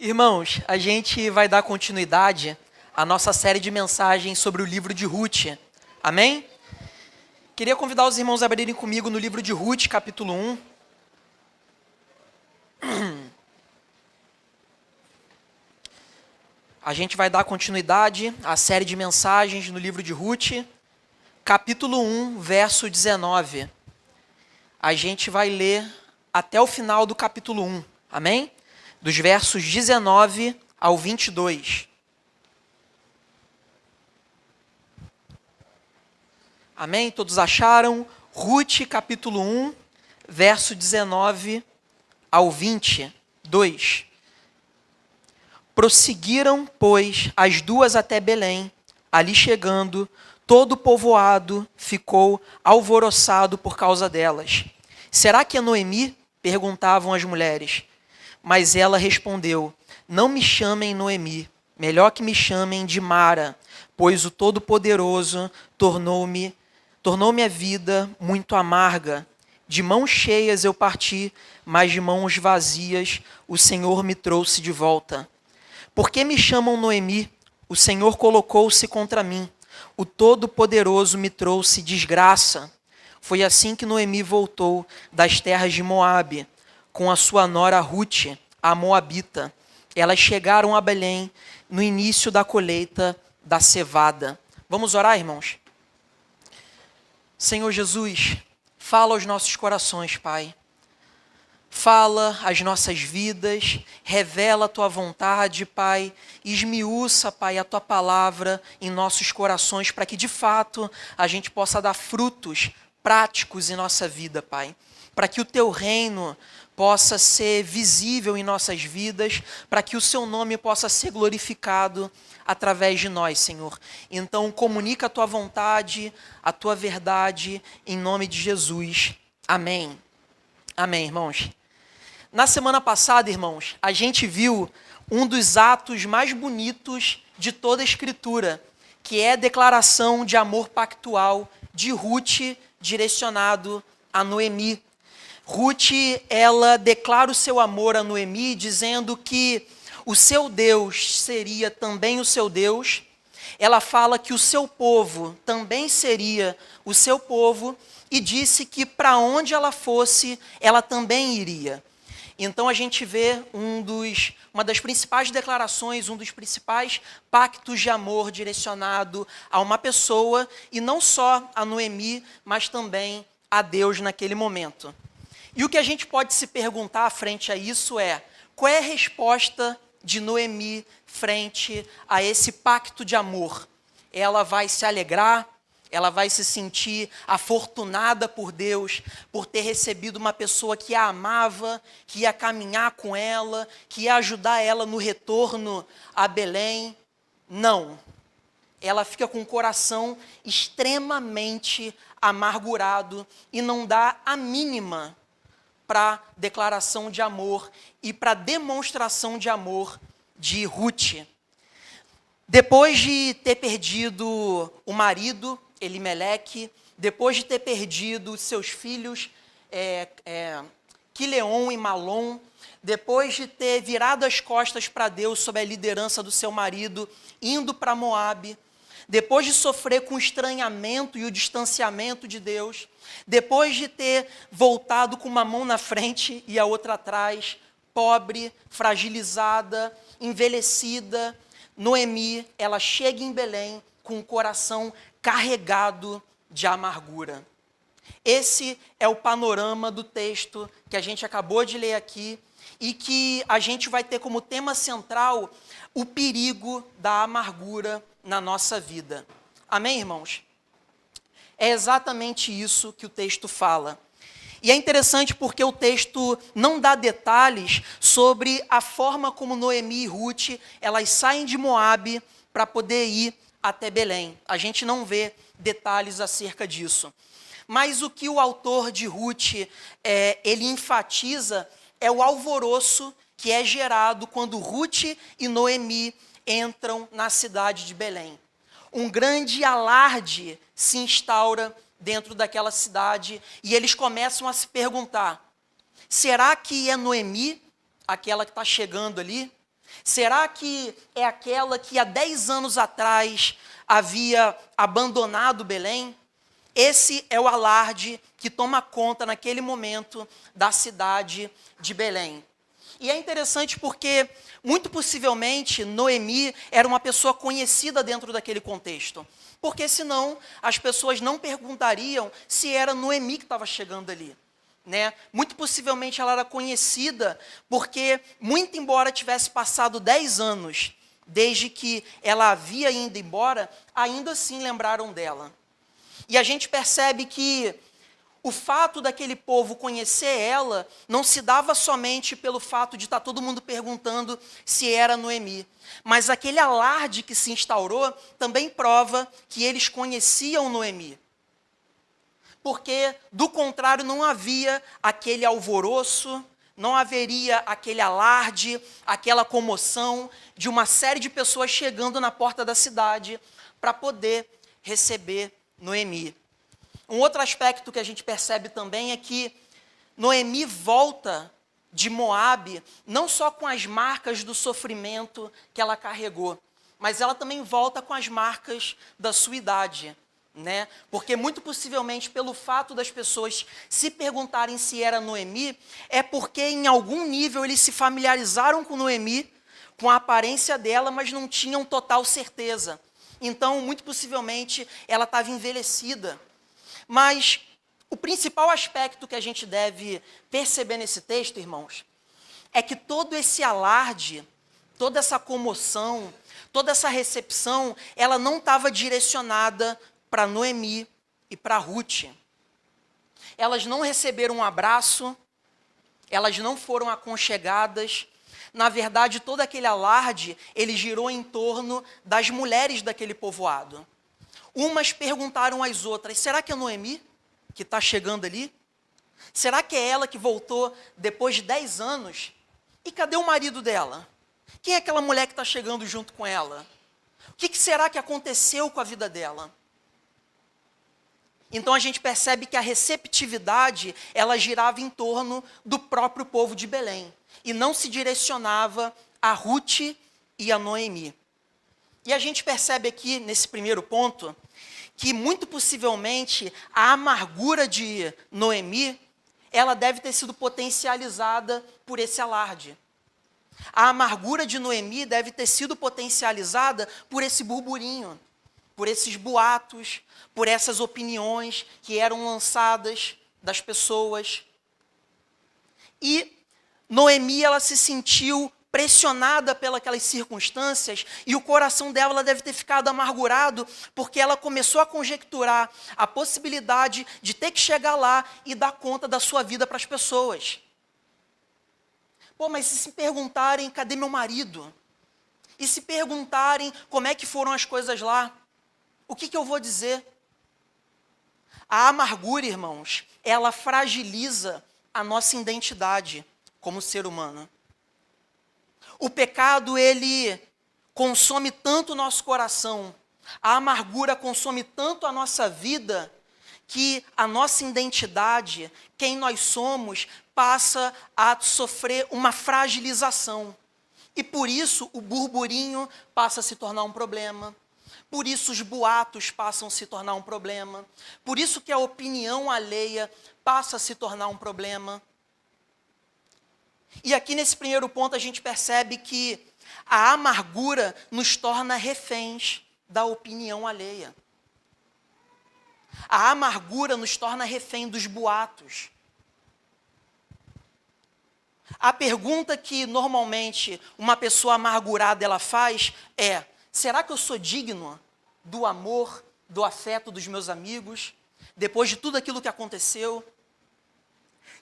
Irmãos, a gente vai dar continuidade à nossa série de mensagens sobre o livro de Ruth. Amém? Queria convidar os irmãos a abrirem comigo no livro de Ruth, capítulo 1. A gente vai dar continuidade à série de mensagens no livro de Ruth, capítulo 1, verso 19. A gente vai ler até o final do capítulo 1, amém? Dos versos 19 ao 22. Amém? Todos acharam? Ruth, capítulo 1, verso 19 ao 22. Prosseguiram, pois, as duas até Belém. Ali chegando, todo o povoado ficou alvoroçado por causa delas. Será que é Noemi? Perguntavam as mulheres. Mas ela respondeu, não me chamem Noemi, melhor que me chamem de Mara, pois o Todo-Poderoso tornou-me a vida muito amarga. De mãos cheias eu parti, mas de mãos vazias o Senhor me trouxe de volta. Por que me chamam Noemi? O Senhor colocou-se contra mim. O Todo-Poderoso me trouxe desgraça. Foi assim que Noemi voltou das terras de Moabe, com a sua nora Ruth, a moabita. Elas chegaram a Belém no início da colheita da cevada. Vamos orar, irmãos? Senhor Jesus, fala aos nossos corações, Pai. Fala às nossas vidas, revela a Tua vontade, Pai, esmiuça, Pai, a Tua palavra em nossos corações, para que, de fato, a gente possa dar frutos práticos em nossa vida, Pai. Para que o Teu reino possa ser visível em nossas vidas, para que o Seu nome possa ser glorificado através de nós, Senhor. Então, comunica a Tua vontade, a Tua verdade, em nome de Jesus. Amém. Amém, irmãos. Na semana passada, irmãos, a gente viu um dos atos mais bonitos de toda a Escritura, que é a declaração de amor pactual de Ruth direcionado a Noemi. Ruth, ela declara o seu amor a Noemi, dizendo que o seu Deus seria também o seu Deus. Ela fala que o seu povo também seria o seu povo e disse que para onde ela fosse, ela também iria. Então a gente vê uma das principais declarações, um dos principais pactos de amor direcionado a uma pessoa, e não só a Noemi, mas também a Deus naquele momento. E o que a gente pode se perguntar frente a isso é, qual é a resposta de Noemi frente a esse pacto de amor? Ela vai se alegrar? Ela vai se sentir afortunada por Deus, por ter recebido uma pessoa que a amava, que ia caminhar com ela, que ia ajudar ela no retorno a Belém? Não. Ela fica com o coração extremamente amargurado e não dá a mínima para declaração de amor e para demonstração de amor de Ruth. Depois de ter perdido o marido, Elimeleque, depois de ter perdido seus filhos, Quileon e Malom, depois de ter virado as costas para Deus sob a liderança do seu marido, indo para Moabe, depois de sofrer com o estranhamento e o distanciamento de Deus, depois de ter voltado com uma mão na frente e a outra atrás, pobre, fragilizada, envelhecida, Noemi, ela chega em Belém com o coração carregado de amargura. Esse é o panorama do texto que a gente acabou de ler aqui e que a gente vai ter como tema central o perigo da amargura na nossa vida. Amém, irmãos? É exatamente isso que o texto fala. E é interessante porque o texto não dá detalhes sobre a forma como Noemi e Ruth, elas saem de Moabe para poder ir até Belém. A gente não vê detalhes acerca disso. Mas o que o autor de Ruth, ele enfatiza é o alvoroço que é gerado quando Ruth e Noemi entram na cidade de Belém. Um grande alarde se instaura dentro daquela cidade e eles começam a se perguntar, será que é Noemi, aquela que está chegando ali? Será que é aquela que há 10 anos atrás havia abandonado Belém? Esse é o alarde que toma conta naquele momento da cidade de Belém. E é interessante porque, muito possivelmente, Noemi era uma pessoa conhecida dentro daquele contexto. Porque senão as pessoas não perguntariam se era Noemi que estava chegando ali. Né? Muito possivelmente ela era conhecida porque, muito embora tivesse passado 10 anos desde que ela havia ido embora, ainda assim lembraram dela. E a gente percebe que o fato daquele povo conhecer ela não se dava somente pelo fato de estar todo mundo perguntando se era Noemi, mas aquele alarde que se instaurou também prova que eles conheciam Noemi. Porque, do contrário, não havia aquele alvoroço, não haveria aquele alarde, aquela comoção de uma série de pessoas chegando na porta da cidade para poder receber Noemi. Um outro aspecto que a gente percebe também é que Noemi volta de Moabe não só com as marcas do sofrimento que ela carregou, mas ela também volta com as marcas da sua idade. Né? Porque muito possivelmente pelo fato das pessoas se perguntarem se era Noemi, é porque em algum nível eles se familiarizaram com Noemi, com a aparência dela, mas não tinham total certeza. Então, muito possivelmente, ela estava envelhecida. Mas o principal aspecto que a gente deve perceber nesse texto, irmãos, é que todo esse alarde, toda essa comoção, toda essa recepção, ela não estava direcionada para Noemi e para Ruth. Elas não receberam um abraço, elas não foram aconchegadas. Na verdade, todo aquele alarde, ele girou em torno das mulheres daquele povoado. Umas perguntaram às outras, será que é Noemi que está chegando ali? Será que é ela que voltou depois de 10 anos? E cadê o marido dela? Quem é aquela mulher que está chegando junto com ela? O que será que aconteceu com a vida dela? Então a gente percebe que a receptividade, ela girava em torno do próprio povo de Belém, e não se direcionava a Ruth e a Noemi. E a gente percebe aqui, nesse primeiro ponto, que muito possivelmente a amargura de Noemi, ela deve ter sido potencializada por esse alarde. A amargura de Noemi deve ter sido potencializada por esse burburinho, por esses boatos, por essas opiniões que eram lançadas das pessoas. E Noemi, ela se sentiu pressionada pelas circunstâncias e o coração dela ela deve ter ficado amargurado porque ela começou a conjecturar a possibilidade de ter que chegar lá e dar conta da sua vida para as pessoas. Pô, mas se perguntarem, cadê meu marido? E se perguntarem como é que foram as coisas lá? O que eu vou dizer? A amargura, irmãos, ela fragiliza a nossa identidade como ser humano. O pecado, ele consome tanto o nosso coração, a amargura consome tanto a nossa vida, que a nossa identidade, quem nós somos, passa a sofrer uma fragilização. E por isso o burburinho passa a se tornar um problema. Por isso os boatos passam a se tornar um problema. Por isso que a opinião alheia passa a se tornar um problema. E aqui nesse primeiro ponto a gente percebe que a amargura nos torna reféns da opinião alheia. A amargura nos torna refém dos boatos. A pergunta que normalmente uma pessoa amargurada ela faz é: será que eu sou digno do amor, do afeto dos meus amigos, depois de tudo aquilo que aconteceu?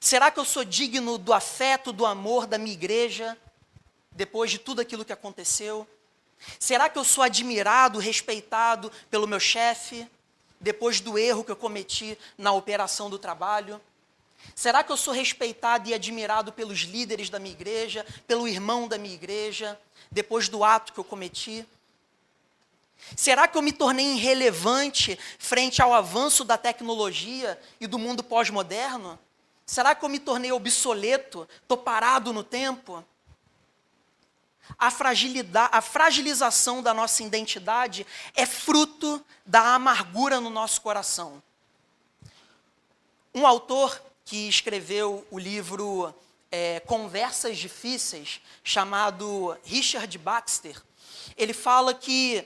Será que eu sou digno do afeto, do amor da minha igreja, depois de tudo aquilo que aconteceu? Será que eu sou admirado, respeitado pelo meu chefe, depois do erro que eu cometi na operação do trabalho? Será que eu sou respeitado e admirado pelos líderes da minha igreja, pelo irmão da minha igreja, depois do ato que eu cometi? Será que eu me tornei irrelevante frente ao avanço da tecnologia e do mundo pós-moderno? Será que eu me tornei obsoleto, estou parado no tempo? a fragilização da nossa identidade é fruto da amargura no nosso coração. Um autor que escreveu o livro Conversas Difíceis, chamado Richard Baxter, ele fala que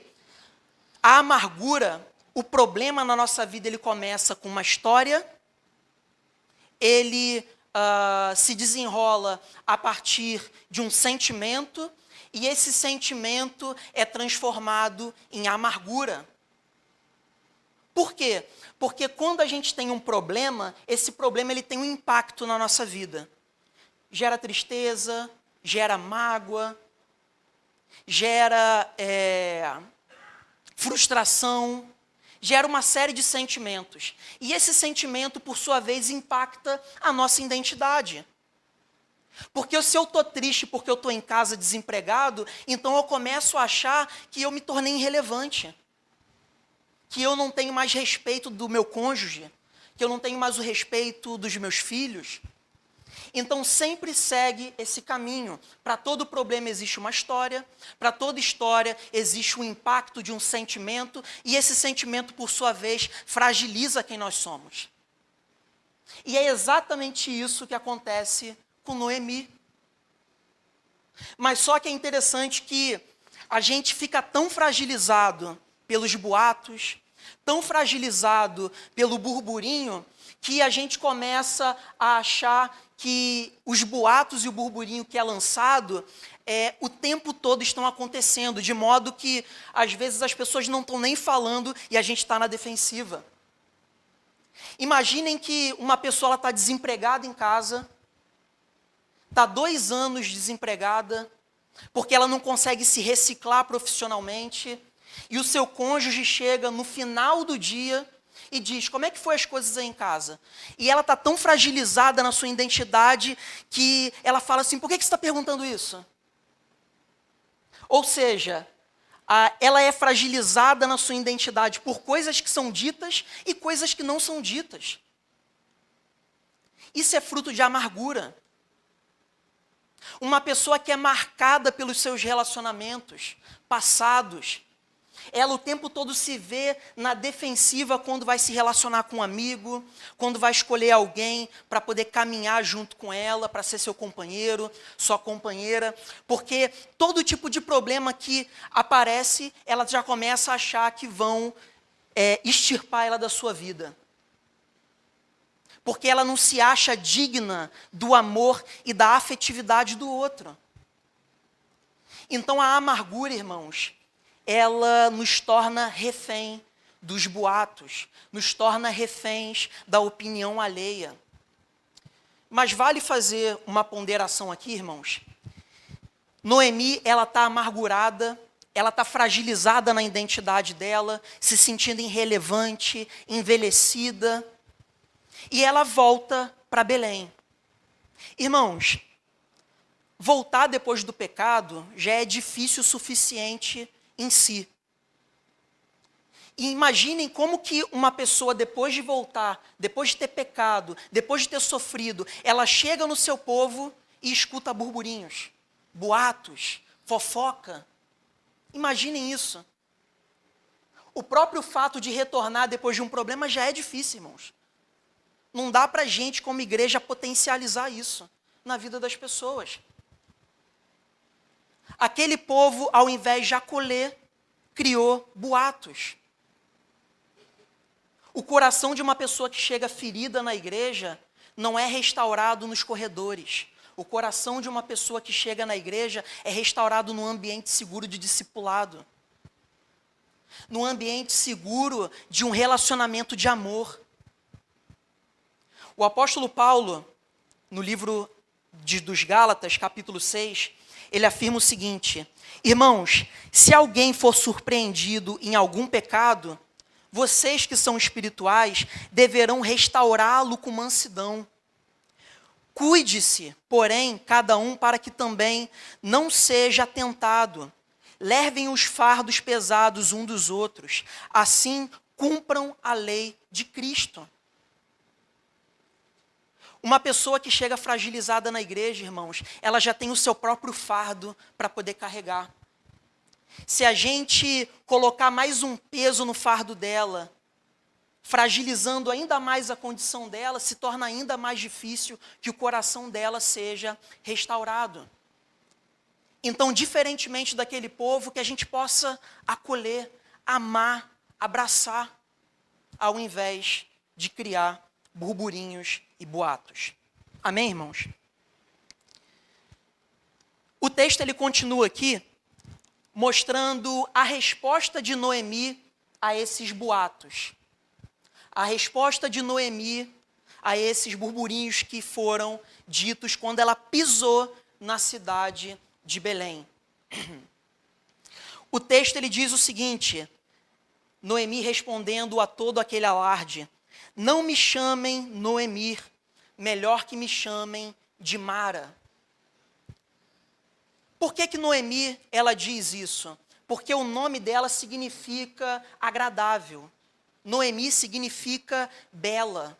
a amargura, o problema na nossa vida, ele começa com uma história, ele se desenrola a partir de um sentimento, e esse sentimento é transformado em amargura. Por quê? Porque quando a gente tem um problema, esse problema ele tem um impacto na nossa vida. Gera tristeza, gera mágoa, gera frustração, gera uma série de sentimentos. E esse sentimento, por sua vez, impacta a nossa identidade. Porque se eu estou triste porque eu estou em casa desempregado, então eu começo a achar que eu me tornei irrelevante. Que eu não tenho mais respeito do meu cônjuge, que eu não tenho mais o respeito dos meus filhos. Então sempre segue esse caminho. Para todo problema existe uma história, para toda história existe o impacto de um sentimento, e esse sentimento, por sua vez, fragiliza quem nós somos. E é exatamente isso que acontece com Noemi. Mas só que é interessante que a gente fica tão fragilizado pelos boatos, tão fragilizado pelo burburinho, que a gente começa a achar que os boatos e o burburinho que é lançado, o tempo todo estão acontecendo, de modo que, às vezes, as pessoas não estão nem falando e a gente está na defensiva. Imaginem que uma pessoa está desempregada em casa, está 2 anos desempregada, porque ela não consegue se reciclar profissionalmente, e o seu cônjuge chega no final do dia e diz: como é que foi as coisas aí em casa? E ela está tão fragilizada na sua identidade que ela fala assim: por que você está perguntando isso? Ou seja, ela é fragilizada na sua identidade por coisas que são ditas e coisas que não são ditas. Isso é fruto de amargura. Uma pessoa que é marcada pelos seus relacionamentos passados, ela o tempo todo se vê na defensiva quando vai se relacionar com um amigo, quando vai escolher alguém para poder caminhar junto com ela, para ser seu companheiro, sua companheira, porque todo tipo de problema que aparece, ela já começa a achar que vão extirpar ela da sua vida. Porque ela não se acha digna do amor e da afetividade do outro. Então a amargura, irmãos, ela nos torna refém dos boatos, nos torna reféns da opinião alheia. Mas vale fazer uma ponderação aqui, irmãos. Noemi, ela está amargurada, ela está fragilizada na identidade dela, se sentindo irrelevante, envelhecida, e ela volta para Belém. Irmãos, voltar depois do pecado já é difícil o suficiente em si. E imaginem como que uma pessoa, depois de voltar, depois de ter pecado, depois de ter sofrido, ela chega no seu povo e escuta burburinhos, boatos, fofoca. Imaginem isso. O próprio fato de retornar depois de um problema já é difícil, irmãos. Não dá para a gente, como igreja, potencializar isso na vida das pessoas. Aquele povo, ao invés de acolher, criou boatos. O coração de uma pessoa que chega ferida na igreja não é restaurado nos corredores. O coração de uma pessoa que chega na igreja é restaurado num ambiente seguro de discipulado. Num ambiente seguro de um relacionamento de amor. O apóstolo Paulo, no livro dos Gálatas, capítulo 6, ele afirma o seguinte: irmãos, se alguém for surpreendido em algum pecado, vocês que são espirituais deverão restaurá-lo com mansidão. Cuide-se, porém, cada um para que também não seja tentado. Levem os fardos pesados um dos outros, assim cumpram a lei de Cristo. Uma pessoa que chega fragilizada na igreja, irmãos, ela já tem o seu próprio fardo para poder carregar. Se a gente colocar mais um peso no fardo dela, fragilizando ainda mais a condição dela, se torna ainda mais difícil que o coração dela seja restaurado. Então, diferentemente daquele povo, que a gente possa acolher, amar, abraçar, ao invés de criar burburinhos e boatos. Amém, irmãos? O texto ele continua aqui, mostrando a resposta de Noemi a esses boatos. A resposta de Noemi a esses burburinhos que foram ditos quando ela pisou na cidade de Belém. O texto ele diz o seguinte, Noemi respondendo a todo aquele alarde: não me chamem Noemi, melhor que me chamem de Mara. Por que Noemi ela diz isso? Porque o nome dela significa agradável. Noemi significa bela.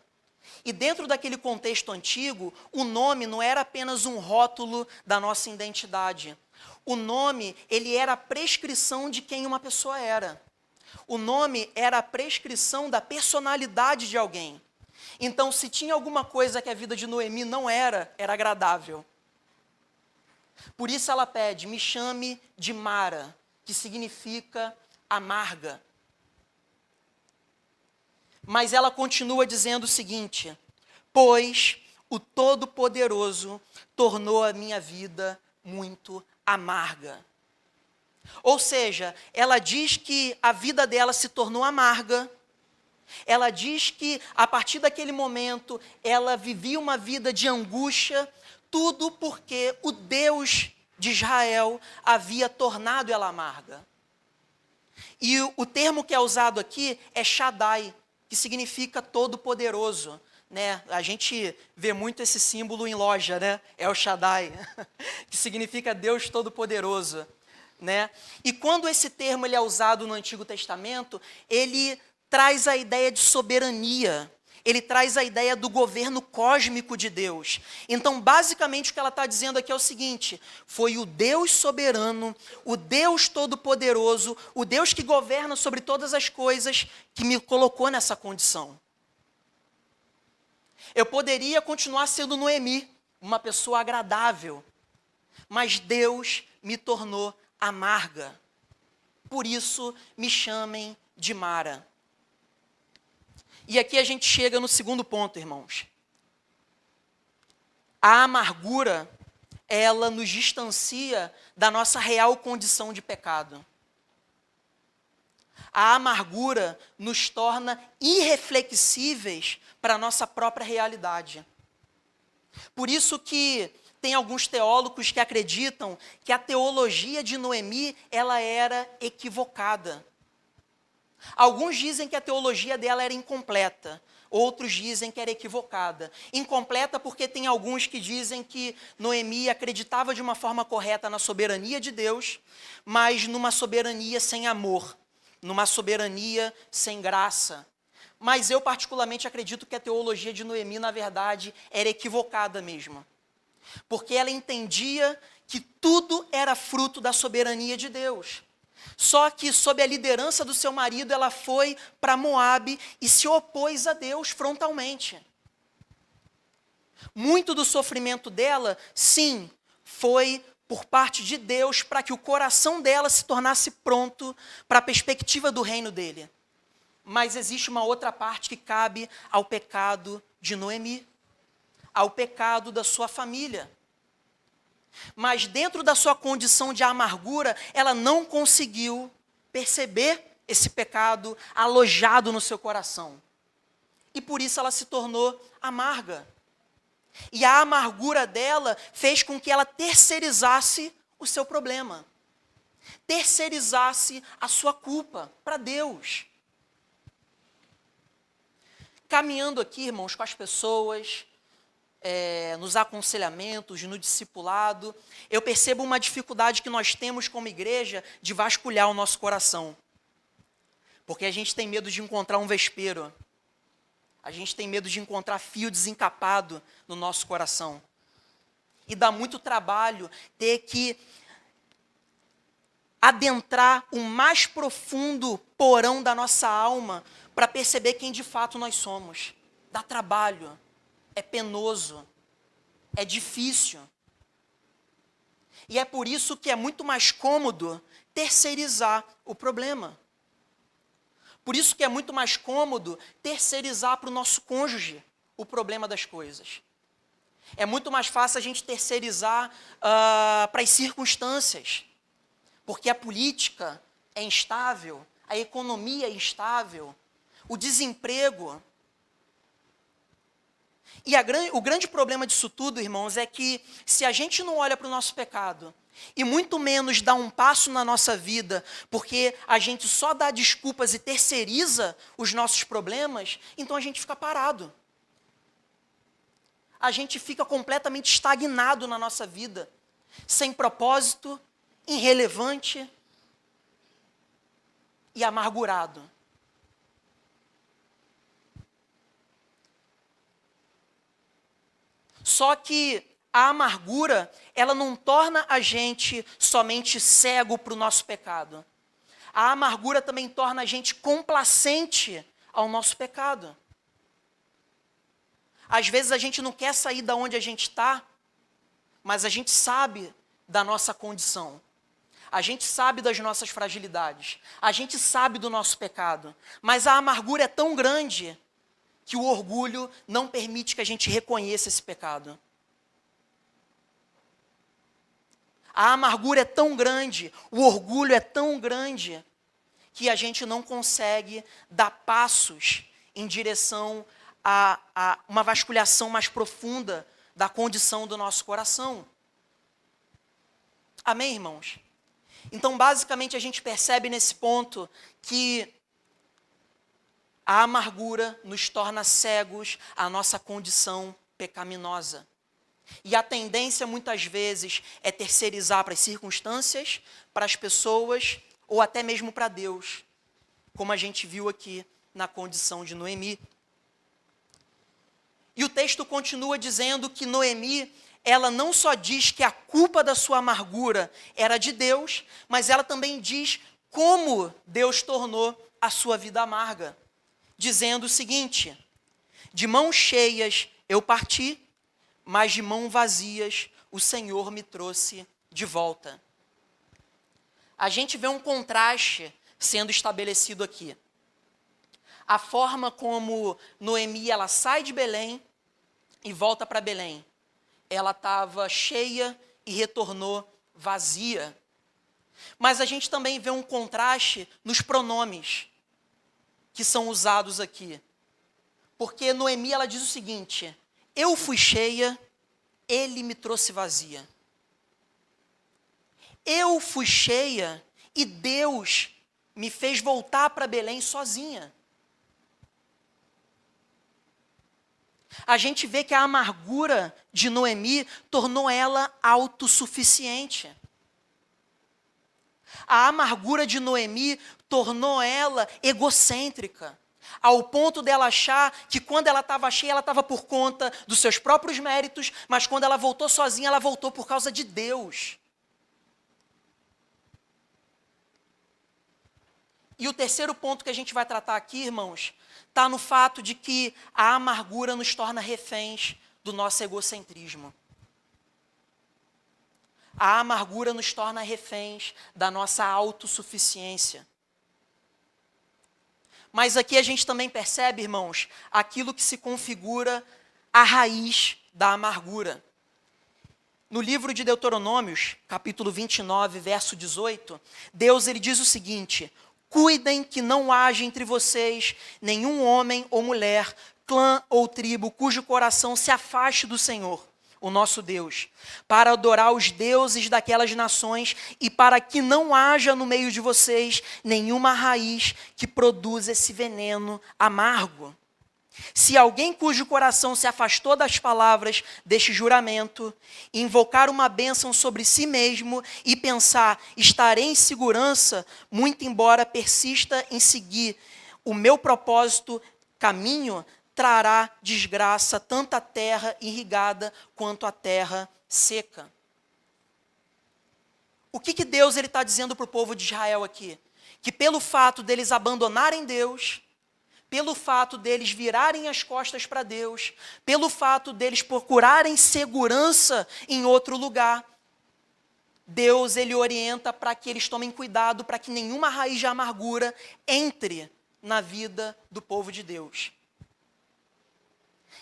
E dentro daquele contexto antigo, o nome não era apenas um rótulo da nossa identidade. O nome, ele era a prescrição de quem uma pessoa era. O nome era a prescrição da personalidade de alguém. Então, se tinha alguma coisa que a vida de Noemi não era, era agradável. Por isso ela pede, me chame de Mara, que significa amarga. Mas ela continua dizendo o seguinte, pois o Todo-Poderoso tornou a minha vida muito amarga. Ou seja, ela diz que a vida dela se tornou amarga. Ela diz que a partir daquele momento ela vivia uma vida de angústia, tudo porque o Deus de Israel havia tornado ela amarga. E o termo que é usado aqui é Shaddai, que significa todo-poderoso, né? A gente vê muito esse símbolo em loja, né? É o Shaddai, que significa Deus todo-poderoso, né? E quando esse termo ele é usado no Antigo Testamento, ele traz a ideia de soberania, ele traz a ideia do governo cósmico de Deus. Então, basicamente, o que ela está dizendo aqui é o seguinte, foi o Deus soberano, o Deus todo-poderoso, o Deus que governa sobre todas as coisas, que me colocou nessa condição. Eu poderia continuar sendo Noemi, uma pessoa agradável, mas Deus me tornou amarga. Por isso, me chamem de Mara. E aqui a gente chega no segundo ponto, irmãos. A amargura, ela nos distancia da nossa real condição de pecado. A amargura nos torna irreflexíveis para a nossa própria realidade. Por isso que tem alguns teólogos que acreditam que a teologia de Noemi, ela era equivocada. Alguns dizem que a teologia dela era incompleta, outros dizem que era equivocada. Incompleta porque tem alguns que dizem que Noemi acreditava de uma forma correta na soberania de Deus, mas numa soberania sem amor, numa soberania sem graça. Mas eu particularmente acredito que a teologia de Noemi, na verdade, era equivocada mesmo. Porque ela entendia que tudo era fruto da soberania de Deus. Só que, sob a liderança do seu marido, ela foi para Moabe e se opôs a Deus frontalmente. Muito do sofrimento dela, sim, foi por parte de Deus para que o coração dela se tornasse pronto para a perspectiva do reino dele. Mas existe uma outra parte que cabe ao pecado de Noemi, ao pecado da sua família. Mas dentro da sua condição de amargura, ela não conseguiu perceber esse pecado alojado no seu coração. E por isso ela se tornou amarga. E a amargura dela fez com que ela terceirizasse o seu problema. Terceirizasse a sua culpa para Deus. Caminhando aqui, irmãos, com as pessoas, nos aconselhamentos, no discipulado, eu percebo uma dificuldade que nós temos como igreja de vasculhar o nosso coração. Porque a gente tem medo de encontrar um vespeiro. A gente tem medo de encontrar fio desencapado no nosso coração. E dá muito trabalho ter que adentrar o mais profundo porão da nossa alma para perceber quem de fato nós somos. Dá trabalho, é penoso, é difícil. E é por isso que é muito mais cômodo terceirizar o problema. Por isso que é muito mais cômodo terceirizar para o nosso cônjuge o problema das coisas. É muito mais fácil a gente terceirizar para as circunstâncias. Porque a política é instável, a economia é instável, o desemprego. E o grande problema disso tudo, irmãos, é que se a gente não olha para o nosso pecado, e muito menos dá um passo na nossa vida, porque a gente só dá desculpas e terceiriza os nossos problemas, então a gente fica parado. A gente fica completamente estagnado na nossa vida, sem propósito, irrelevante e amargurado. Só que a amargura, ela não torna a gente somente cego para o nosso pecado. A amargura também torna a gente complacente ao nosso pecado. Às vezes a gente não quer sair da onde a gente está, mas a gente sabe da nossa condição. A gente sabe das nossas fragilidades. A gente sabe do nosso pecado. Mas a amargura é tão grande que o orgulho não permite que a gente reconheça esse pecado. A amargura é tão grande, o orgulho é tão grande, que a gente não consegue dar passos em direção a uma vasculhação mais profunda da condição do nosso coração. Amém, irmãos? Então, basicamente, a gente percebe nesse ponto que a amargura nos torna cegos à nossa condição pecaminosa. E a tendência, muitas vezes, é terceirizar para as circunstâncias, para as pessoas, ou até mesmo para Deus, como a gente viu aqui na condição de Noemi. E o texto continua dizendo que Noemi, ela não só diz que a culpa da sua amargura era de Deus, mas ela também diz como Deus tornou a sua vida amarga, dizendo o seguinte: de mãos cheias eu parti, mas de mãos vazias o Senhor me trouxe de volta. A gente vê um contraste sendo estabelecido aqui. A forma como Noemi, ela sai de Belém e volta para Belém. Ela estava cheia e retornou vazia. Mas a gente também vê um contraste nos pronomes que são usados aqui. Porque Noemi, ela diz o seguinte: eu fui cheia, ele me trouxe vazia. Eu fui cheia e Deus me fez voltar para Belém sozinha. A gente vê que a amargura de Noemi tornou ela autossuficiente. A amargura de Noemi tornou ela egocêntrica, ao ponto dela achar que quando ela estava cheia, ela estava por conta dos seus próprios méritos, mas quando ela voltou sozinha, ela voltou por causa de Deus. E o terceiro ponto que a gente vai tratar aqui, irmãos, está no fato de que a amargura nos torna reféns do nosso egocentrismo. A amargura nos torna reféns da nossa autossuficiência. Mas aqui a gente também percebe, irmãos, aquilo que se configura a raiz da amargura. No livro de Deuteronômios, capítulo 29, verso 18, Deus ele diz o seguinte: cuidem que não haja entre vocês nenhum homem ou mulher, clã ou tribo, cujo coração se afaste do Senhor, o nosso Deus, para adorar os deuses daquelas nações e para que não haja no meio de vocês nenhuma raiz que produza esse veneno amargo. Se alguém cujo coração se afastou das palavras deste juramento, invocar uma bênção sobre si mesmo e pensar, estarei em segurança, muito embora persista em seguir o meu propósito, caminho, trará desgraça tanto à terra irrigada quanto à terra seca. O que Deus está dizendo para o povo de Israel aqui? Que pelo fato deles abandonarem Deus, pelo fato deles virarem as costas para Deus, pelo fato deles procurarem segurança em outro lugar, Deus, ele orienta para que eles tomem cuidado, para que nenhuma raiz de amargura entre na vida do povo de Deus.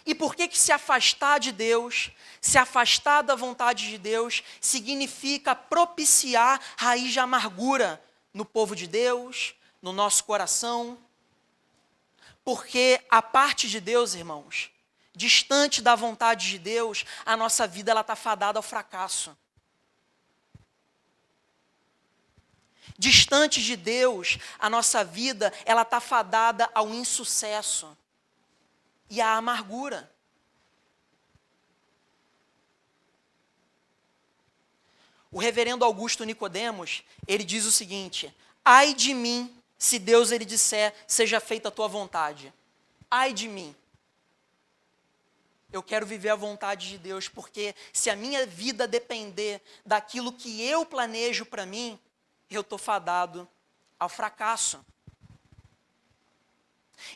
E por que se afastar de Deus, se afastar da vontade de Deus, significa propiciar raiz de amargura no povo de Deus, no nosso coração? Porque a parte de Deus, irmãos, distante da vontade de Deus, a nossa vida está fadada ao fracasso. Distante de Deus, a nossa vida está fadada ao insucesso e à amargura. O reverendo Augusto Nicodemos, ele diz o seguinte: ai de mim, se Deus ele disser, seja feita a tua vontade. Ai de mim. Eu quero viver a vontade de Deus, porque se a minha vida depender daquilo que eu planejo para mim, eu estou fadado ao fracasso.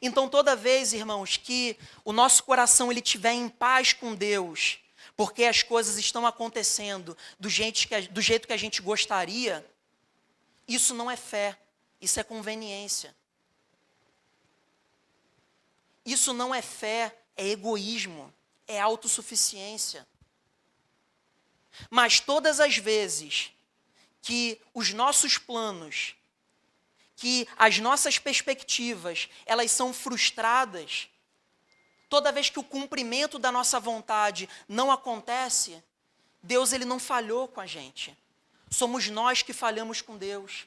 Então, toda vez, irmãos, que o nosso coração ele estiver em paz com Deus, porque as coisas estão acontecendo do jeito que a gente gostaria, isso não é fé, isso é conveniência. Isso não é fé, é egoísmo, é autossuficiência. Mas todas as vezes que os nossos planos, que as nossas perspectivas, elas são frustradas, toda vez que o cumprimento da nossa vontade não acontece, Deus ele não falhou com a gente. Somos nós que falhamos com Deus.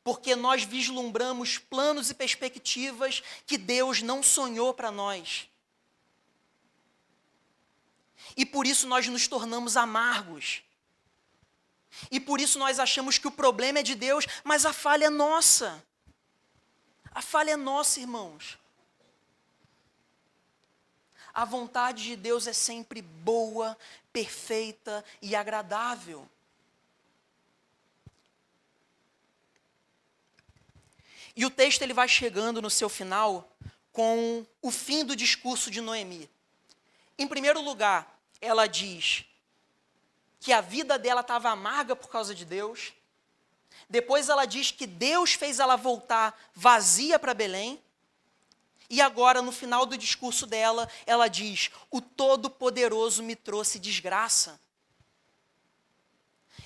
Porque nós vislumbramos planos e perspectivas que Deus não sonhou para nós. E por isso nós nos tornamos amargos. E por isso nós achamos que o problema é de Deus, mas a falha é nossa. A falha é nossa, irmãos. A vontade de Deus é sempre boa, perfeita e agradável. E o texto ele vai chegando no seu final com o fim do discurso de Noemi. Em primeiro lugar, ela diz que a vida dela estava amarga por causa de Deus. Depois ela diz que Deus fez ela voltar vazia para Belém. E agora, no final do discurso dela, ela diz: o Todo-Poderoso me trouxe desgraça.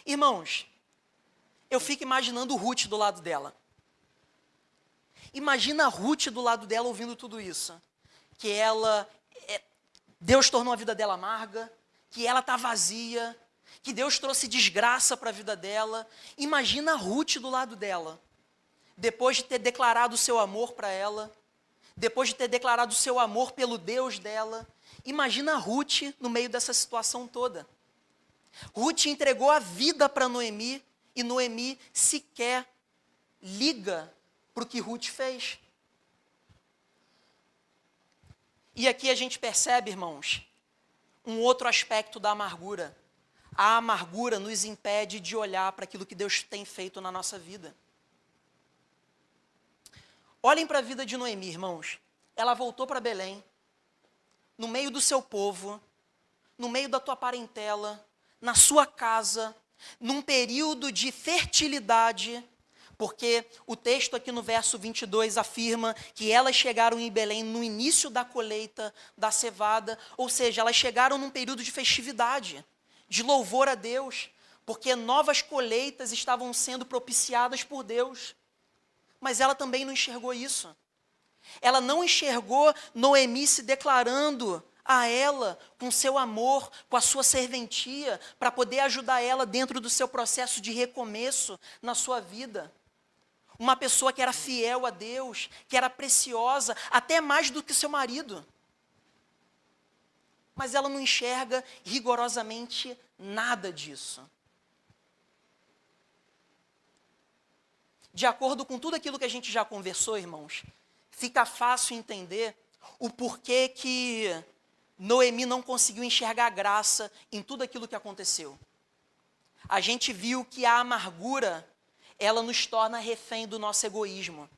Irmãos, eu fico imaginando Ruth do lado dela. Imagina a Ruth do lado dela ouvindo tudo isso. Que Deus tornou a vida dela amarga, que ela está vazia, que Deus trouxe desgraça para a vida dela. Imagina a Ruth do lado dela, depois de ter declarado o seu amor para ela, depois de ter declarado o seu amor pelo Deus dela. Imagina a Ruth no meio dessa situação toda. Ruth entregou a vida para Noemi, e Noemi sequer liga para o que Ruth fez. E aqui a gente percebe, irmãos, um outro aspecto da amargura. A amargura nos impede de olhar para aquilo que Deus tem feito na nossa vida. Olhem para a vida de Noemi, irmãos. Ela voltou para Belém, no meio do seu povo, no meio da tua parentela, na sua casa, num período de fertilidade, porque o texto aqui no verso 22 afirma que elas chegaram em Belém no início da colheita da cevada, ou seja, elas chegaram num período de festividade, de louvor a Deus, porque novas colheitas estavam sendo propiciadas por Deus. Mas ela também não enxergou isso. Ela não enxergou Noemi se declarando a ela com seu amor, com a sua serventia, para poder ajudar ela dentro do seu processo de recomeço na sua vida. Uma pessoa que era fiel a Deus, que era preciosa, até mais do que seu marido. Mas ela não enxerga rigorosamente nada disso. De acordo com tudo aquilo que a gente já conversou, irmãos, fica fácil entender o porquê que Noemi não conseguiu enxergar graça em tudo aquilo que aconteceu. A gente viu que a amargura, ela nos torna refém do nosso egoísmo.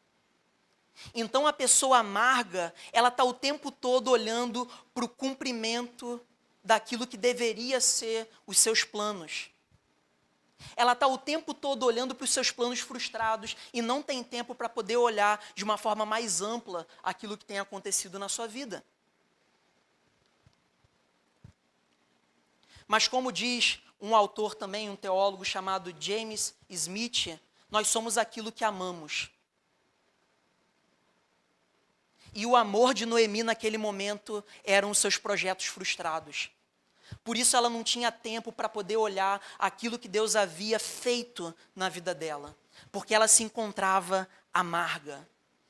Então a pessoa amarga, ela está o tempo todo olhando para o cumprimento daquilo que deveria ser os seus planos. Ela está o tempo todo olhando para os seus planos frustrados e não tem tempo para poder olhar de uma forma mais ampla aquilo que tem acontecido na sua vida. Mas como diz um autor também, um teólogo chamado James Smith, nós somos aquilo que amamos. E o amor de Noemi naquele momento eram os seus projetos frustrados. Por isso ela não tinha tempo para poder olhar aquilo que Deus havia feito na vida dela. Porque ela se encontrava amarga.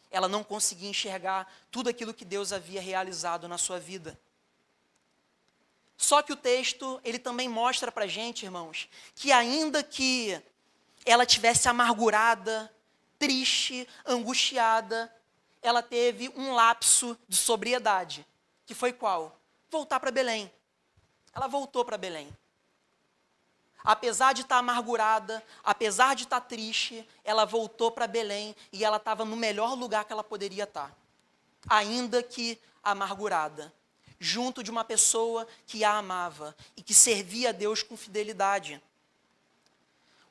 Ela não conseguia enxergar tudo aquilo que Deus havia realizado na sua vida. Só que o texto, ele também mostra para a gente, irmãos, que ainda que ela tivesse amargurada, triste, angustiada, ela teve um lapso de sobriedade, que foi qual? Voltar para Belém. Ela voltou para Belém. Apesar de estar amargurada, apesar de estar triste, ela voltou para Belém e ela estava no melhor lugar que ela poderia estar. Ainda que amargurada, junto de uma pessoa que a amava e que servia a Deus com fidelidade.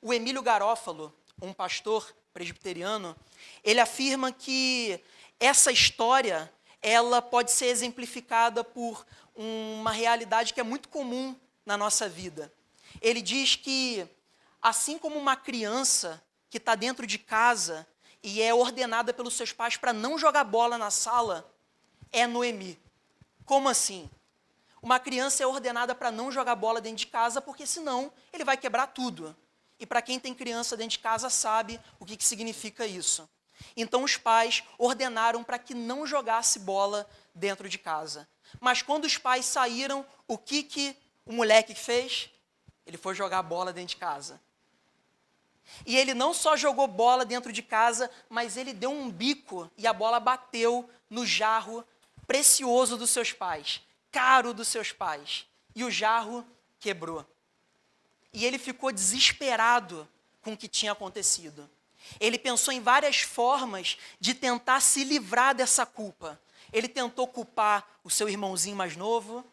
O Emílio Garófalo, um pastor presbiteriano, ele afirma que essa história, ela pode ser exemplificada por uma realidade que é muito comum na nossa vida. Ele diz que, assim como uma criança que está dentro de casa e é ordenada pelos seus pais para não jogar bola na sala, é Noemi. Como assim? Uma criança é ordenada para não jogar bola dentro de casa porque senão ele vai quebrar tudo. E para quem tem criança dentro de casa sabe o que significa isso. Então os pais ordenaram para que não jogasse bola dentro de casa. Mas quando os pais saíram, o que o moleque fez? Ele foi jogar bola dentro de casa. E ele não só jogou bola dentro de casa, mas ele deu um bico e a bola bateu no jarro precioso dos seus pais, caro dos seus pais. E o jarro quebrou. E ele ficou desesperado com o que tinha acontecido. Ele pensou em várias formas de tentar se livrar dessa culpa. Ele tentou culpar o seu irmãozinho mais novo.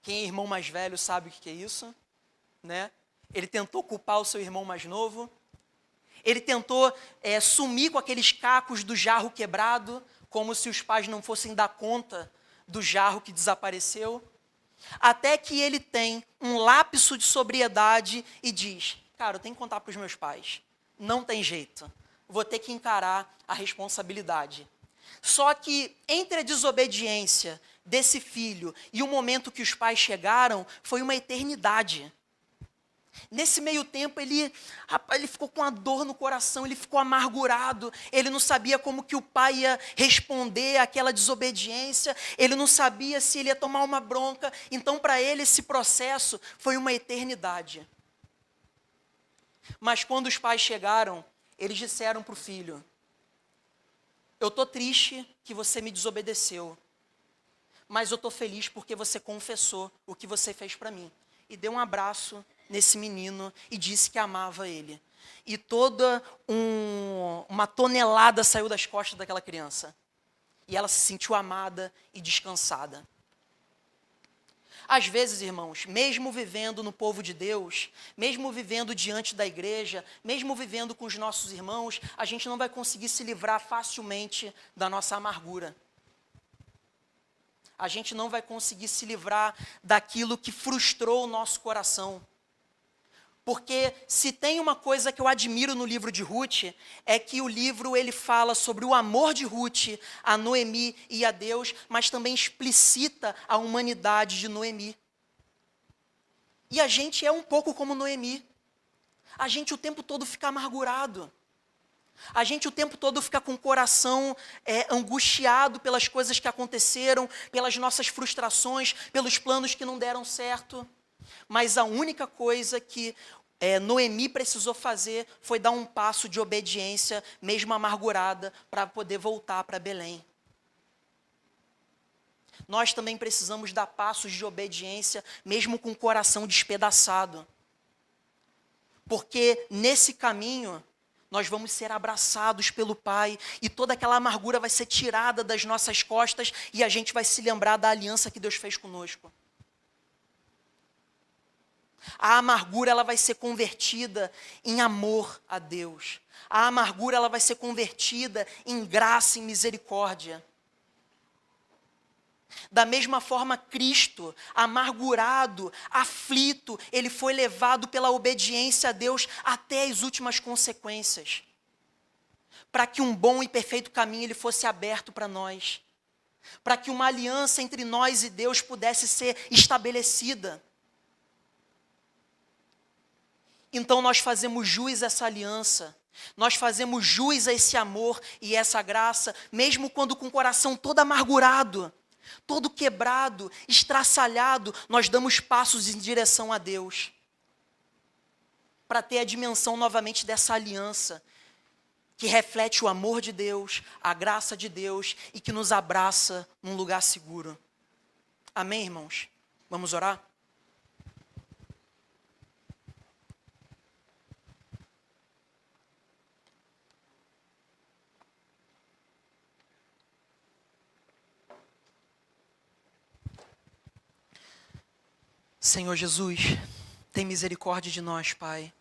Quem é irmão mais velho sabe o que é isso, né? Ele tentou culpar o seu irmão mais novo. Ele tentou sumir com aqueles cacos do jarro quebrado, como se os pais não fossem dar conta do jarro que desapareceu. Até que ele tem um lapso de sobriedade e diz, cara, eu tenho que contar para os meus pais. Não tem jeito, vou ter que encarar a responsabilidade. Só que entre a desobediência desse filho e o momento que os pais chegaram, foi uma eternidade. Nesse meio tempo, ele ficou com a dor no coração, ele ficou amargurado, ele não sabia como que o pai ia responder àquela desobediência, ele não sabia se ele ia tomar uma bronca, então para ele esse processo foi uma eternidade. Mas quando os pais chegaram, eles disseram para o filho, eu estou triste que você me desobedeceu, mas eu estou feliz porque você confessou o que você fez para mim. E deu um abraço nesse menino e disse que amava ele. E toda uma tonelada saiu das costas daquela criança. E ela se sentiu amada e descansada. Às vezes, irmãos, mesmo vivendo no povo de Deus, mesmo vivendo diante da igreja, mesmo vivendo com os nossos irmãos, a gente não vai conseguir se livrar facilmente da nossa amargura. A gente não vai conseguir se livrar daquilo que frustrou o nosso coração. Porque se tem uma coisa que eu admiro no livro de Ruth, é que o livro ele fala sobre o amor de Ruth a Noemi e a Deus, mas também explicita a humanidade de Noemi. E a gente é um pouco como Noemi. A gente o tempo todo fica amargurado. A gente o tempo todo fica com o coração angustiado pelas coisas que aconteceram, pelas nossas frustrações, pelos planos que não deram certo. Mas a única coisa que Noemi precisou fazer foi dar um passo de obediência, mesmo amargurada, para poder voltar para Belém. nós também precisamos dar passos de obediência, mesmo com o coração despedaçado. Porque nesse caminho, nós vamos ser abraçados pelo Pai, e toda aquela amargura vai ser tirada das nossas costas, e a gente vai se lembrar da aliança que Deus fez conosco. A amargura, ela vai ser convertida em amor a Deus. A amargura, ela vai ser convertida em graça e misericórdia. Da mesma forma, Cristo, amargurado, aflito, ele foi levado pela obediência a Deus até as últimas consequências, para que um bom e perfeito caminho ele fosse aberto para nós, para que uma aliança entre nós e Deus pudesse ser estabelecida. Então nós fazemos jus a essa aliança, nós fazemos jus a esse amor e essa graça, mesmo quando com o coração todo amargurado, todo quebrado, estraçalhado, nós damos passos em direção a Deus, para ter a dimensão novamente dessa aliança, que reflete o amor de Deus, a graça de Deus, e que nos abraça num lugar seguro. Amém, irmãos? Vamos orar? Senhor Jesus, tem misericórdia de nós, Pai.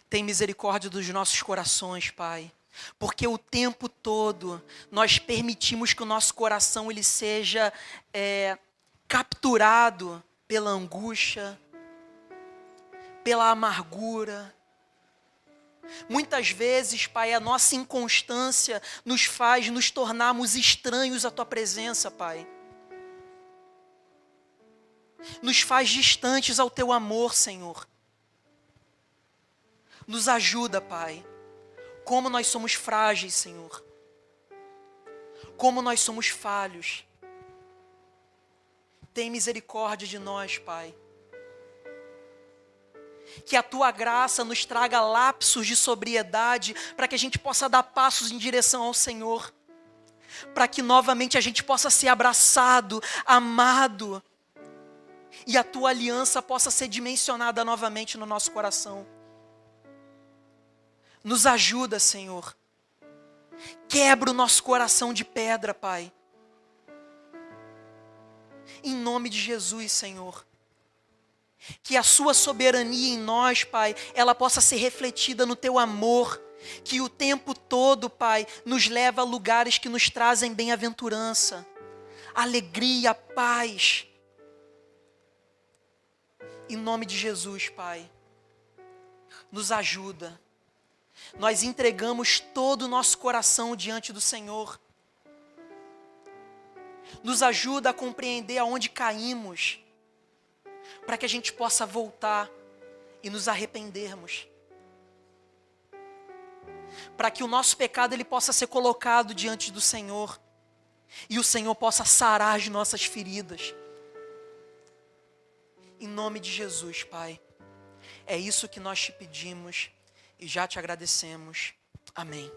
Tem misericórdia dos nossos corações, Pai. Porque o tempo todo nós permitimos que o nosso coração ele seja capturado pela angústia, pela amargura. Muitas vezes, Pai, a nossa inconstância nos faz nos tornarmos estranhos à Tua presença, Pai. Nos faz distantes ao Teu amor, Senhor. Nos ajuda, Pai. Como nós somos frágeis, Senhor. Como nós somos falhos. Tem misericórdia de nós, Pai. Que a Tua graça nos traga lapsos de sobriedade, para que a gente possa dar passos em direção ao Senhor. Para que novamente a gente possa ser abraçado, amado, e a Tua aliança possa ser dimensionada novamente no nosso coração. Nos ajuda, Senhor. Quebra o nosso coração de pedra, Pai. Em nome de Jesus, Senhor. Que a Sua soberania em nós, Pai, ela possa ser refletida no Teu amor. Que o tempo todo, Pai, nos leva a lugares que nos trazem bem-aventurança, alegria, paz. Em nome de Jesus, Pai, nos ajuda. Nós entregamos todo o nosso coração diante do Senhor. Nos ajuda a compreender aonde caímos, para que a gente possa voltar e nos arrependermos. Para que o nosso pecado ele possa ser colocado diante do Senhor, e o Senhor possa sarar as nossas feridas. Em nome de Jesus, Pai. É isso que nós te pedimos e já te agradecemos. Amém.